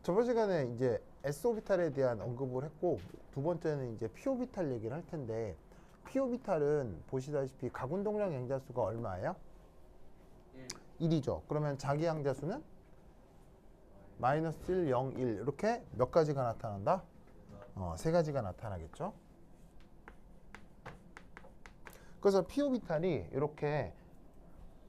저번 시간에 이제 S오비탈에 대한 언급을 했고, 두 번째는 이제 P오비탈 얘기를 할 텐데, P오비탈은 보시다시피 가군동량 양자수가 얼마예요? 1이죠. 그러면 자기 양자수는 마이너스 1, 0, 1 이렇게 몇 가지가 나타난다? 세 가지가 나타나겠죠. 그래서 P오비탈이 이렇게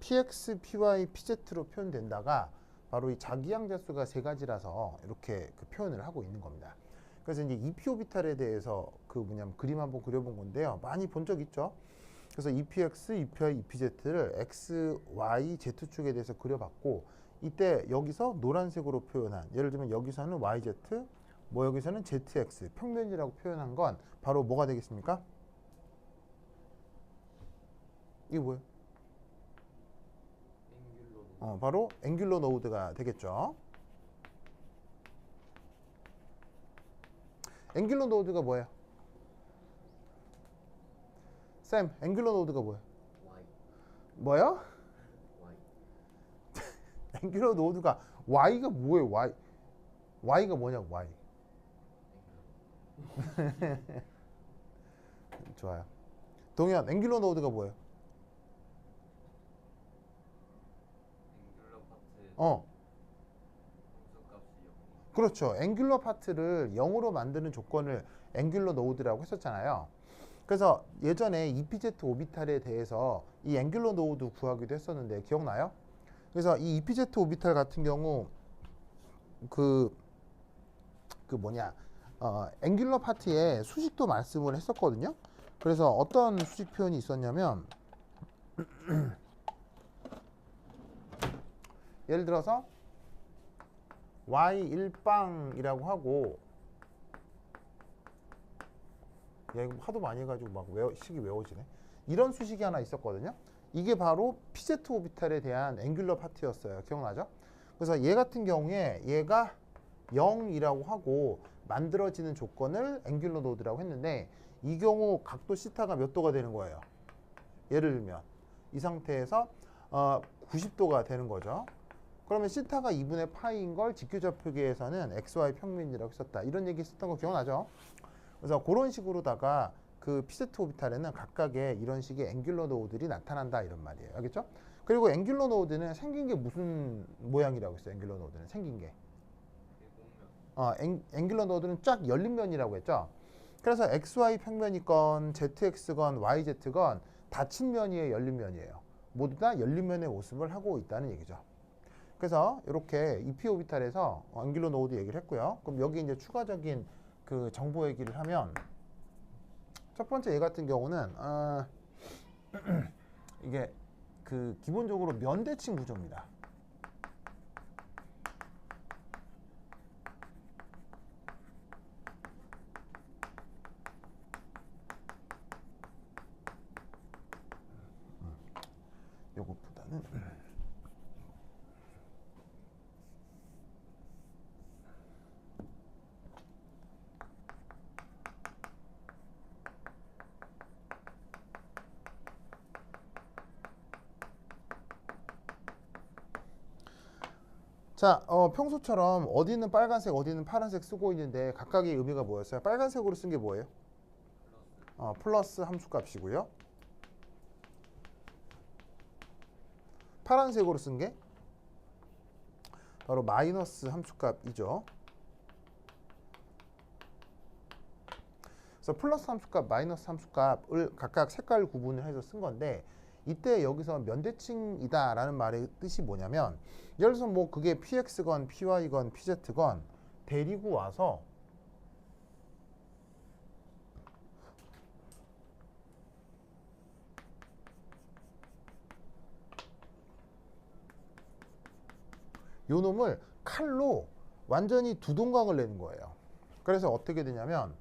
Px, Py, Pz로 표현된다가 바로 이 자기 양자수가 세 가지라서 이렇게 그 표현을 하고 있는 겁니다. 그래서 이제 이 P오비탈에 대해서 그 뭐냐면 그림 한번 그려본 건데요. 많이 본 적 있죠? 그래서 EPX, EPY, EPZ를 X, Y, Z축에 대해서 그려봤고, 이때 여기서 노란색으로 표현한, 예를 들면 여기서는 YZ, 뭐 여기서는 ZX, 평면이라고 표현한 건 바로 뭐가 되겠습니까? 이게 뭐예요? 바로 앵귤러 노드가 되겠죠. 앵귤러 노드가 뭐예요? 쌤, 앵귤러 노드가 뭐예요? 뭐요? 앵귤러 노드가 Y가 뭐예요? Y가 뭐냐고, Y. 좋아요. 동현, 앵귤러 노드가 뭐예요? 그렇죠. 앵귤러 파트를 0으로 만드는 조건을 앵귤러 노드라고 했었잖아요. 그래서 예전에 EPZ 오비탈에 대해서 이 앵귤러 노드 구하기도 했었는데 기억나요? 그래서 이 EPZ 오비탈 같은 경우 앵귤러 파트에 수식도 말씀을 했었거든요. 그래서 어떤 수식 표현이 있었냐면 예를 들어서 y1빵이라고 하고, 얘 하도 많이 해가지고 막 식이 외워지네. 이런 수식이 하나 있었거든요. 이게 바로 PZ 오비탈에 대한 앵귤러 파트였어요. 기억나죠? 그래서 얘 같은 경우에 얘가 0이라고 하고 만들어지는 조건을 앵귤러 노드라고 했는데, 이 경우 각도 시타가 몇 도가 되는 거예요? 예를 들면 이 상태에서 90도가 되는 거죠. 그러면 시타가 2분의 파이인 걸 직교좌표계에서는 XY 평면이라고 썼다. 이런 얘기 했었던 거 기억나죠? 그래서 그런 식으로다가 그 PZ 오비탈에는 각각의 이런 식의 앵귤러 노드들이 나타난다 이런 말이에요. 알겠죠? 그리고 앵귤러 노드는 생긴 게 무슨 모양이라고 했어요? 앵귤러 노드는 생긴 게. 앵귤러 노드는 쫙 열린 면이라고 했죠? 그래서 XY 평면이건 ZX건 YZ건 닫힌 면이에요, 열린 면이에요? 모두 다 열린 면의 모습을 하고 있다는 얘기죠. 그래서 이렇게 EP 오비탈에서 앵귤러 노드 얘기를 했고요. 그럼 여기 이제 추가적인 그 정보 얘기를 하면, 첫 번째 얘 같은 경우는 이게 그 기본적으로 면대칭 구조입니다. 요것보다는 자, 평소처럼 어디는 빨간색, 어디는 파란색 쓰고 있는데 각각의 의미가 뭐였어요? 빨간색으로 쓴 게 뭐예요? 플러스 함수값이고요. 파란색으로 쓴 게 바로 마이너스 함수값이죠. 그래서 플러스 함수값, 마이너스 함수값을 각각 색깔 구분을 해서 쓴 건데, 이때 여기서 면대칭이다라는 말의 뜻이 뭐냐면, 예를 들어서 뭐 그게 PX건 PY건 PZ건 데리고 와서 요 놈을 칼로 완전히 두 동강을 내는 거예요. 그래서 어떻게 되냐면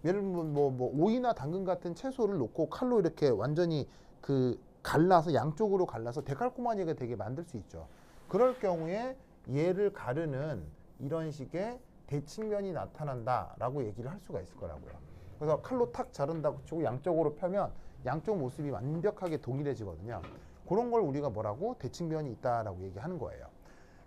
예를 들면 뭐 오이나 당근 같은 채소를 놓고 칼로 이렇게 완전히 그 갈라서 양쪽으로 갈라서 데칼코마니가 되게 만들 수 있죠. 그럴 경우에 얘를 가르는 이런 식의 대칭면이 나타난다라고 얘기를 할 수가 있을 거라고요. 그래서 칼로 탁 자른다고 치고 양쪽으로 펴면 양쪽 모습이 완벽하게 동일해지거든요. 그런 걸 우리가 뭐라고? 대칭면이 있다라고 얘기하는 거예요.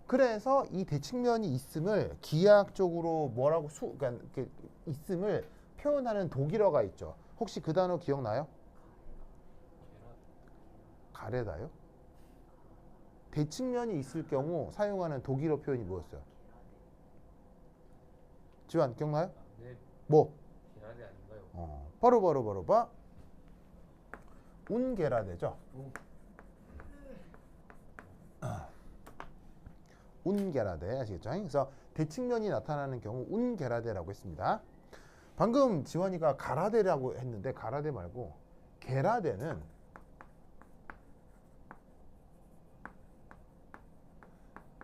그래서 이 대칭면이 있음을 기하학적으로 뭐라고 그러니까 이렇게 있음을 표현하는 독일어가 있죠. 혹시 그 단어 기억나요? 가레다요? 대칭면이 있을 경우 사용하는 독일어 표현이 뭐였어요? 지환 기억나요? 네, 뭐? 계란이 아닌가요? 바로 봐. 운게라데죠. 운게라데 아시겠죠? 그래서 대칭면이 나타나는 경우 운게라데라고 했습니다. 방금 지원이가 가라데라고 했는데 가라데 말고 게라데는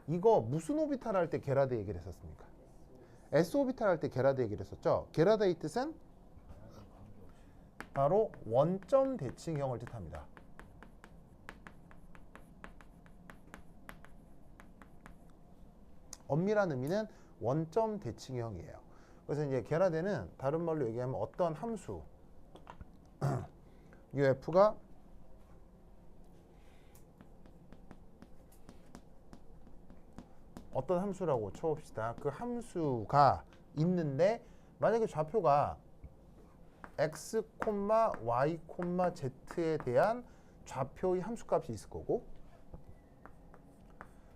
이거 무슨 오비탈 할 때 게라데 얘기를 했었습니까? S 오비탈 할 때 게라데 얘기를 했었죠. 게라데의 뜻은 바로 원점 대칭형을 뜻합니다. 엄밀한 의미는 원점 대칭형이에요. 그래서 이제 게라데는 다른 말로 얘기하면 어떤 함수 UF가 어떤 함수라고 쳐봅시다. 그 함수가 있는데 만약에 좌표가 x, y, z에 대한 좌표의 함수값이 있을 거고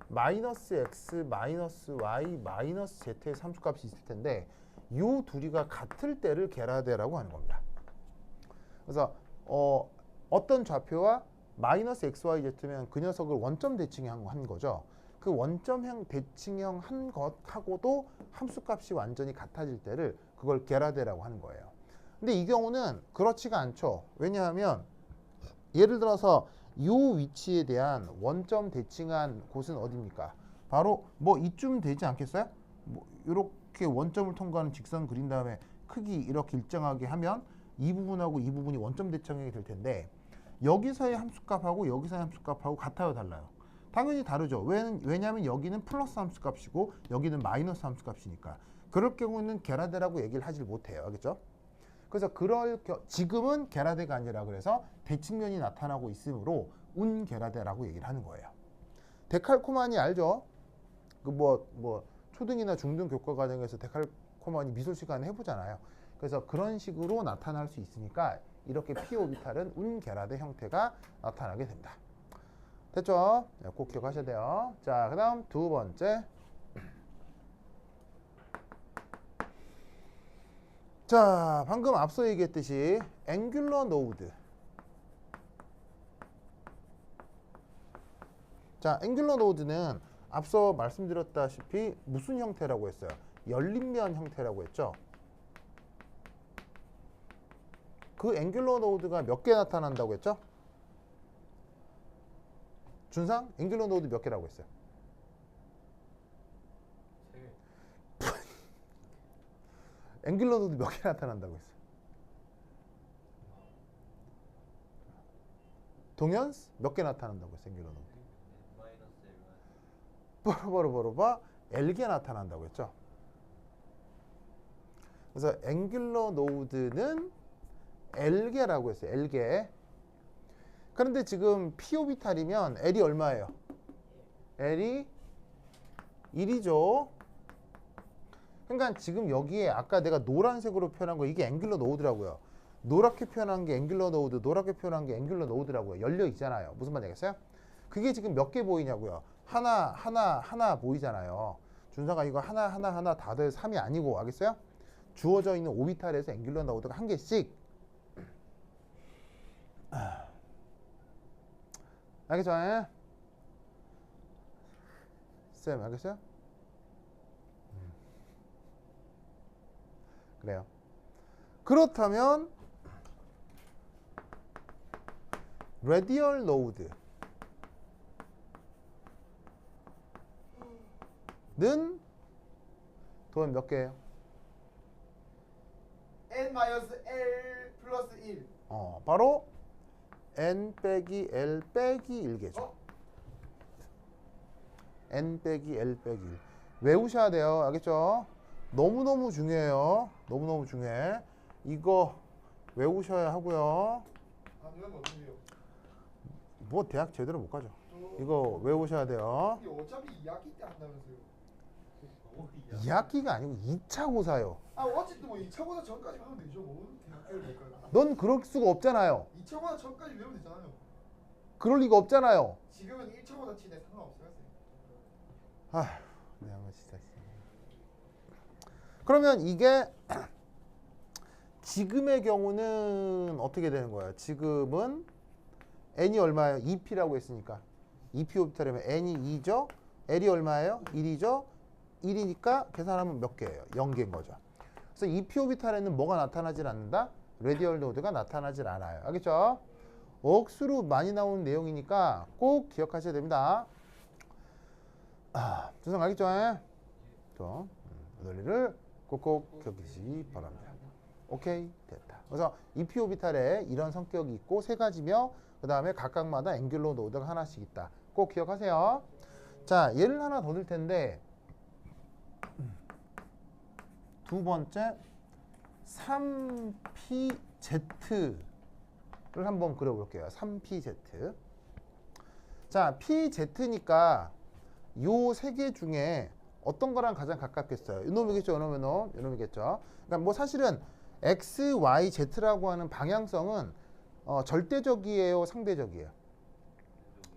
마이너스 x, 마이너스 y, 마이너스 z의 함수값이 있을 텐데 이 둘이가 같을 때를 게라데라고 하는 겁니다. 그래서 어떤 좌표와 마이너스 x, y, z면 그 녀석을 원점 대칭형 한 거죠. 그 원점형 대칭형 한 것하고도 함수값이 완전히 같아질 때를 그걸 게라데라고 하는 거예요. 근데 이 경우는 그렇지가 않죠. 왜냐하면 예를 들어서 이 위치에 대한 원점 대칭한 곳은 어디입니까? 바로 뭐 이쯤 되지 않겠어요? 뭐 이렇게 원점을 통과하는 직선 그린 다음에 크기 이렇게 일정하게 하면 이 부분하고 이 부분이 원점 대칭형이 될 텐데 여기서의 함수값하고 여기서의 함수값하고 같아요, 달라요? 당연히 다르죠. 왜냐하면 여기는 플러스 함수값이고 여기는 마이너스 함수값이니까. 그럴 경우는 게라데라고 얘기를 하질 못해요. 알겠죠? 그래서 지금은 게라데가 아니라 그래서 대칭면이 나타나고 있으므로 운게라데라고 얘기를 하는 거예요. 데칼코마니 알죠? 그 뭐 초등이나 중등 교과 과정에서 데칼코마니 미술 시간에 해보잖아요. 그래서 그런 식으로 나타날 수 있으니까 이렇게 p 오비탈은 운게라데 형태가 나타나게 됩니다. 됐죠? 꼭 기억하셔야 돼요. 자, 그 다음 두 번째. 자, 방금 앞서 얘기했듯이 앵귤러 노드. 자, 앵귤러 노드는 앞서 말씀드렸다시피 무슨 형태라고 했어요? 열린면 형태라고 했죠. 그 앵귤러 노드가 몇 개 나타난다고 했죠? 준상? 앵귤러 노드 몇 개라고 했어요? 3개. 앵귤러 노드 몇 개 나타난다고 했어요? 동현스? 몇 개 나타난다고 했어요? 앵귤러 노드. 봐. L개 나타난다고 했죠. 그래서 앵귤러 노드는 L개라고 했어요. L개. 그런데 지금 p 오비탈이면 L이 얼마예요? L이 1이죠. 그러니까 지금 여기에 아까 내가 노란색으로 표현한 거 이게 앵귤러 노드라고요. 노랗게 표현한 게 앵귤러 노드, 노랗게 표현한 게 앵귤러 노드라고요. 열려 있잖아요. 무슨 말인지 알겠어요? 그게 지금 몇 개 보이냐고요. 하나 보이잖아요. 준서가 이거 하나 다들 3이 아니고 알겠어요? 주어져 있는 오비탈에서 앵귤러 노드가 한 개씩. 알겠죠? 쌤 알겠어요? 그래요. 그렇다면 레디얼 노드 는 도면 몇 개예요? n-l 플러스 1. 바로 n 빼기 l 빼기 1개죠. n 빼기 l 빼기 1. 외우셔야 돼요. 알겠죠? 너무너무 중요해요. 너무너무 중요해. 이거 외우셔야 하고요. 안 외우면 어떻게 해요? 뭐 대학 제대로 못 가죠. 또 이거 외우셔야 돼요. 이게 어차피 2학기 때 한다면서요. 2학기가 아니고 2차 고사요. 아 어쨌든 뭐 2차 고사 전까지 하면 되죠. 뭐 대학교를 낼까요? 넌 그럴 수가 없잖아요. 2차 고사 전까지 외우면 되잖아요. 그럴 리가 없잖아요. 지금은 1차 고사 치네 상관없어요. 아, 내가 진짜. 그러면 이게 지금의 경우는 어떻게 되는 거예요? 지금은 n이 얼마예요? 2p라고 했으니까 2p 오비탈이면 n이 2죠? l이 얼마예요? 1이죠? 1이니까 계산하면 몇 개예요? 0개인 거죠. 그래서 2p 오비탈에는 뭐가 나타나질 않는다? 레디얼 노드가 나타나질 않아요. 알겠죠? 억수로 많이 나오는 내용이니까 꼭 기억하셔야 됩니다. 준성 알겠죠? 또 논리를 꼭꼭 기억하시기 바랍니다. 오케이, 됐다. 그래서 EP 오비탈에 이런 성격이 있고 세 가지며 그 다음에 각각마다 앵귤러 노드가 하나씩 있다. 꼭 기억하세요. 자, 예를 하나 더 들 텐데 두 번째 3PZ를 한번 그려볼게요. 3PZ. 자, PZ니까 요 세 개 중에 어떤 거랑 가장 가깝겠어요? 이놈이겠죠, 이놈이겠죠. 그러니까 뭐 사실은 X, Y, Z라고 하는 방향성은 절대적이에요, 상대적이에요?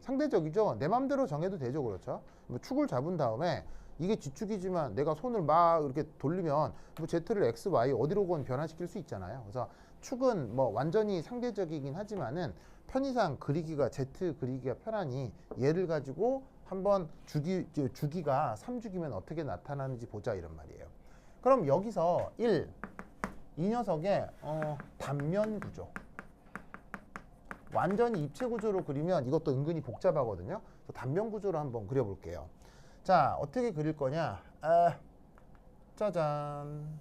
상대적이죠. 내 맘대로 정해도 되죠, 그렇죠? 뭐 축을 잡은 다음에 이게 지축이지만 내가 손을 막 이렇게 돌리면 뭐 Z를 X, Y 어디로건 변화시킬 수 있잖아요. 그래서 축은 뭐 완전히 상대적이긴 하지만은 편의상 그리기가 Z 그리기가 편하니 얘를 가지고 한번 주기가 3주기면 어떻게 나타나는지 보자 이런 말이에요. 그럼 여기서 1, 이 녀석의 단면 구조. 완전히 입체 구조로 그리면 이것도 은근히 복잡하거든요. 그래서 단면 구조로 한번 그려볼게요. 자, 어떻게 그릴 거냐? 짜잔.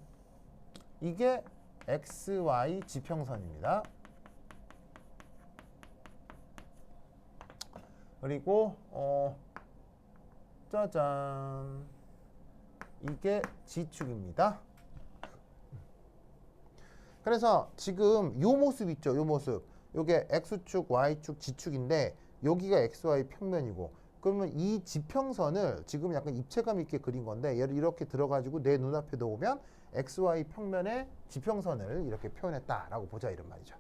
이게 XY 지평선입니다. 그리고 짜잔. 이게 G축입니다. 그래서 지금 요 모습 있죠? 요 모습. 요게 X축, Y축, G축인데 여기가 XY 평면이고 그러면 이 지평선을 지금 약간 입체감 있게 그린 건데 얘를 이렇게 들어가지고 내 눈앞에 놓으면 XY 평면의 지평선을 이렇게 표현했다라고 보자 이런 말이죠.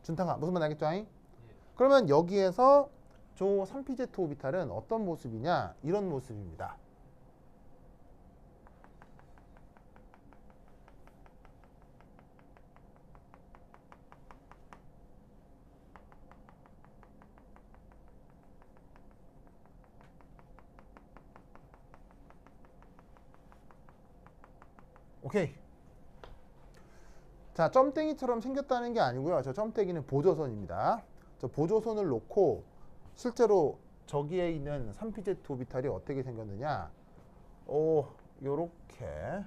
준탕아 무슨 말 알겠죠? 그러면 여기에서 저 3pz 오비탈은 어떤 모습이냐? 이런 모습입니다. 오케이. 자, 점땡이처럼 생겼다는 게 아니고요. 저 점땡이는 보조선입니다. 저 보조선을 놓고 실제로 저기에 있는 3pz 오비탈이 어떻게 생겼느냐? 요렇게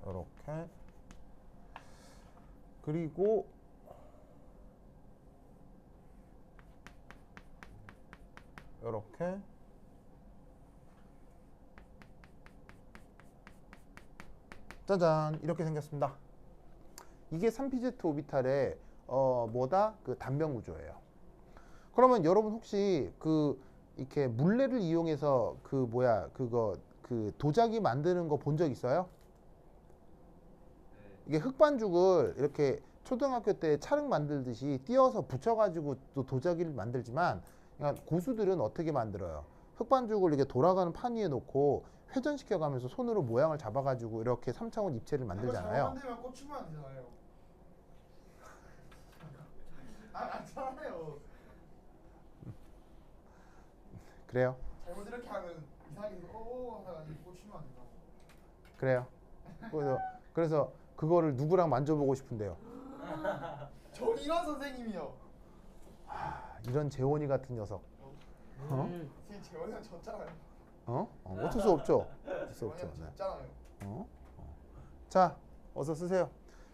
요렇게 그리고 요렇게 짜잔 이렇게 생겼습니다. 이게 3pz 오비탈의 뭐다? 그 단면 구조예요. 그러면 여러분 혹시 그 이렇게 물레를 이용해서 그 도자기 만드는 거 본 적 있어요? 이게 흙반죽을 이렇게 초등학교 때 찰흙 만들듯이 띄어서 붙여가지고 또 도자기를 만들지만 그러니까 고수들은 어떻게 만들어요? 흙반죽을 이렇게 돌아가는 판 위에 놓고 회전시켜가면서 손으로 모양을 잡아가지고 이렇게 3차원 입체를 만들잖아요. 잘못 만들면 꽂히면 안 되잖아요. 안 잘해요. 그래요? 잘못 이렇게 하면 이상하게 하다가 꽂히면 안 된다. 그래요. 그래서 그거를 누구랑 만져보고 싶은데요. 정인원 선생님이요. 이런 재원이 같은 녀석. 선생님 재원이랑 졌잖아요. 어쩔 수 없죠. 어쩔 수 없죠. 재원이랑 네. 졌잖아요. 자, 어서 쓰세요.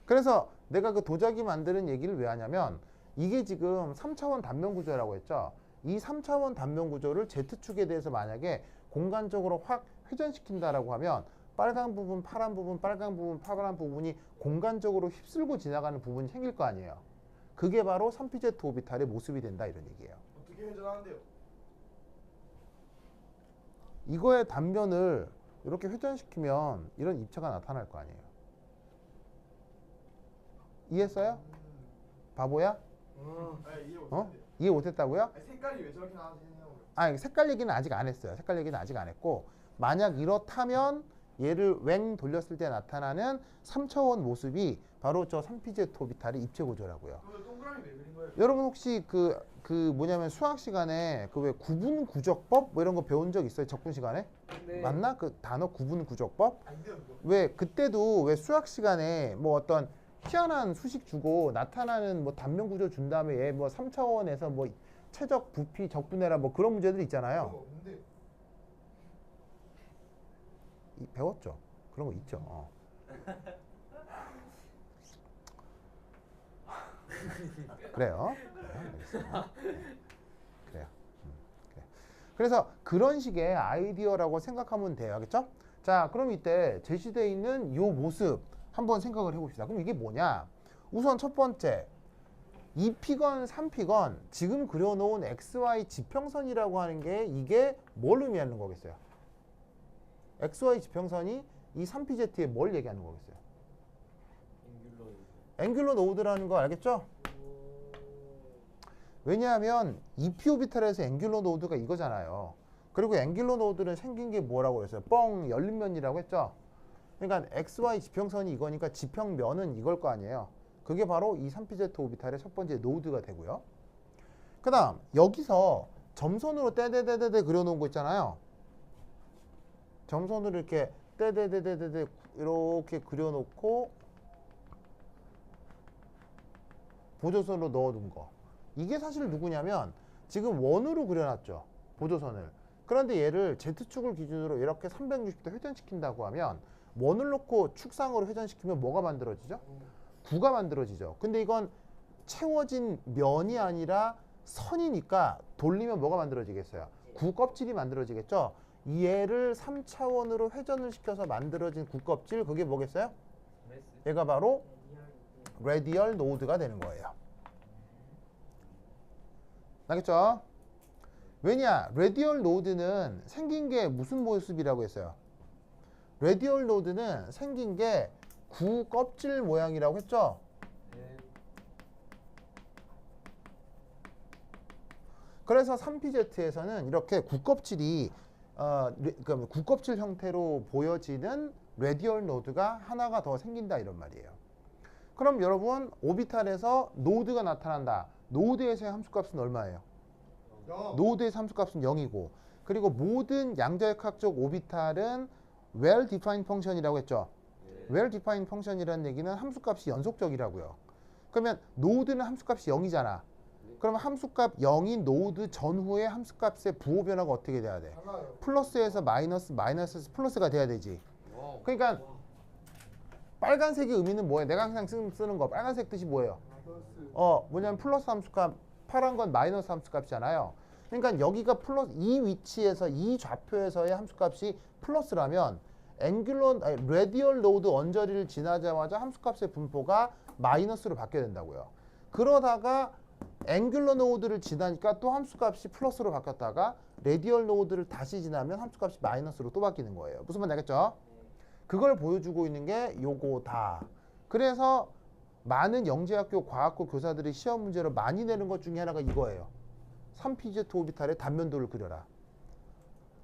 그래서 내가 그 도자기 만드는 얘기를 왜 하냐면 이게 지금 3차원 단면 구조라고 했죠. 이 3차원 단면 구조를 Z축에 대해서 만약에 공간적으로 확 회전시킨다라고 하면 빨간 부분, 파란 부분, 빨간 부분, 파란 부분이 공간적으로 휩쓸고 지나가는 부분이 생길 거 아니에요. 그게 바로 3pz 오비탈의 모습이 된다 이런 얘기예요. 어떻게 회전하는데요? 이거의 단면을 이렇게 회전시키면 이런 입체가 나타날 거 아니에요. 이해했어요? 바보야? 네, 이해 어? 못했는데요. 이해 못했다고요? 아니, 색깔이 왜 저렇게 나왔지 생각을. 아, 색깔 얘기는 아직 안 했어요. 색깔 얘기는 아직 안 했고, 만약 이렇다면 얘를 웽 돌렸을 때 나타나는 3차원 모습이 바로 저 3pz 오비탈의 입체 구조라고요. 그 동그라미 왜 그린 거예요? 여러분 혹시 그 뭐냐면 수학 시간에 그 왜 구분 구적법 뭐 이런 거 배운 적 있어요? 적분 시간에? 네. 맞나? 그 단어 구분 구적법? 아닌데요, 그거. 왜 그때도 왜 수학 시간에 뭐 어떤 희한한 수식 주고 나타나는 뭐 단면 구조 준 다음에 얘 뭐 3차원에서 뭐 최적 부피 적분해라 뭐 그런 문제들 있잖아요. 그거 없는데. 배웠죠. 그런 거 있죠. 그래요. 네, 알겠습니다. 네. 그래요. 그래. 그래서 그런 식의 아이디어라고 생각하면 돼요. 알겠죠? 자, 그럼 이때 제시되어 있는 이 모습 한번 생각을 해봅시다. 그럼 이게 뭐냐? 우선 첫 번째, 2피건, 3피건 지금 그려놓은 XY 지평선이라고 하는 게 이게 뭘 의미하는 거겠어요? XY 지평선이 이 3pz에 뭘 얘기하는 거겠어요? 앵귤러 노드라는 거 알겠죠? 왜냐하면 2p 오비탈에서 앵귤러 노드가 이거잖아요. 그리고 앵귤러 노드는 생긴 게 뭐라고 했어요? 뻥 열린 면이라고 했죠? 그러니까 XY 지평선이 이거니까 지평면은 이걸 거 아니에요. 그게 바로 이 3pz 오비탈의 첫 번째 노드가 되고요. 그 다음 여기서 점선으로 떼떼떼떼 그려놓은 거 있잖아요. 점선으로 이렇게 떼떼떼떼떼 이렇게 그려놓고 보조선으로 넣어둔 거. 이게 사실 누구냐면 지금 원으로 그려놨죠. 보조선을. 그런데 얘를 Z축을 기준으로 이렇게 360도 회전시킨다고 하면 원을 놓고 축상으로 회전시키면 뭐가 만들어지죠? 구가 만들어지죠. 근데 이건 채워진 면이 아니라 선이니까 돌리면 뭐가 만들어지겠어요? 구 껍질이 만들어지겠죠. 얘를 3차원으로 회전을 시켜서 만들어진 구 껍질, 그게 뭐겠어요? 얘가 바로 레디얼 노드가 되는 거예요. 알겠죠? 왜냐? 레디얼 노드는 생긴 게 무슨 모습이라고 했어요? 레디얼 노드는 생긴 게 구 껍질 모양이라고 했죠? 그래서 3pz에서는 이렇게 구 껍질이 그러니까 구 껍질 형태로 보여지는 레디얼 노드가 하나가 더 생긴다 이런 말이에요. 그럼 여러분 오비탈에서 노드가 나타난다. 노드에서의 함수값은 얼마예요? 노드의 함수값은 0이고, 그리고 모든 양자역학적 오비탈은 well defined function이라고 했죠. well defined function이라는 얘기는 함수값이 연속적이라고요. 그러면 노드는 함수값이 0이잖아. 그러면 함수값 0인 노드 전후의 함수값의 부호 변화가 어떻게 돼야 돼? 달라요. 플러스에서 마이너스, 마이너스에서 플러스가 돼야 되지. 그러니까 빨간색의 의미는 뭐예요? 내가 항상 쓰는 거 빨간색 뜻이 뭐예요? 뭐냐면 플러스 함수값, 파란 건 마이너스 함수값이잖아요. 그러니까 여기가 플러스, 이 위치에서 이 좌표에서의 함수값이 플러스라면 레디얼 노드 언저리를 지나자마자 함수값의 분포가 마이너스로 바뀌어야 된다고요. 그러다가 앵귤러 노드를 지나니까 또 함수값이 플러스로 바뀌었다가 레디얼 노드를 다시 지나면 함수값이 마이너스로 또 바뀌는 거예요. 무슨 말인지 알겠죠? 그걸 보여주고 있는 게 요거다. 그래서 많은 영재학교 과학고 교사들이 시험 문제로 많이 내는 것 중에 하나가 이거예요. 3pz 오비탈의 단면도를 그려라.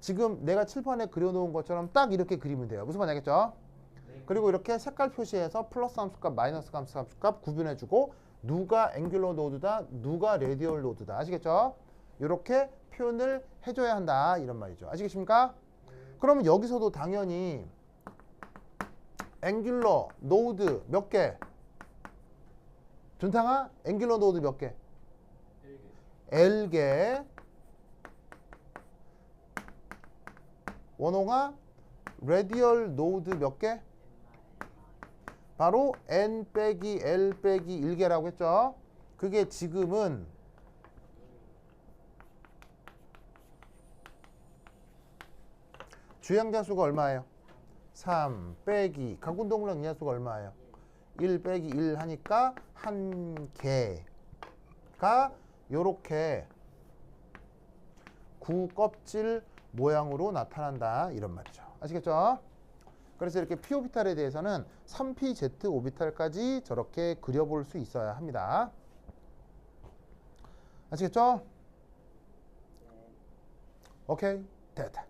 지금 내가 칠판에 그려놓은 것처럼 딱 이렇게 그리면 돼요. 무슨 말인지 알겠죠? 그리고 이렇게 색깔 표시해서 플러스 함수값, 마이너스 함수값 구분해주고 누가 앵귤러 노드다, 누가 레디얼 노드다. 아시겠죠? 이렇게 표현을 해줘야 한다. 이런 말이죠. 아시겠습니까? 그러면 여기서도 당연히 앵귤러 노드 몇 개? 준탕아? 앵귤러 노드 몇 개? L개. 원홍아? 레디얼 노드 몇 개? 바로 N 빼기 L 빼기 1개라고 했죠. 그게 지금은 주행자 수가 얼마예요? 3 빼기 각군 동물량 이하수가 얼마예요? 1 빼기 1 하니까 한 개가 요렇게 구 껍질 모양으로 나타난다 이런 말이죠. 아시겠죠? 그래서 이렇게 p 오비탈에 대해서는 3pz 오비탈까지 저렇게 그려볼 수 있어야 합니다. 아시겠죠? 오케이, 됐다.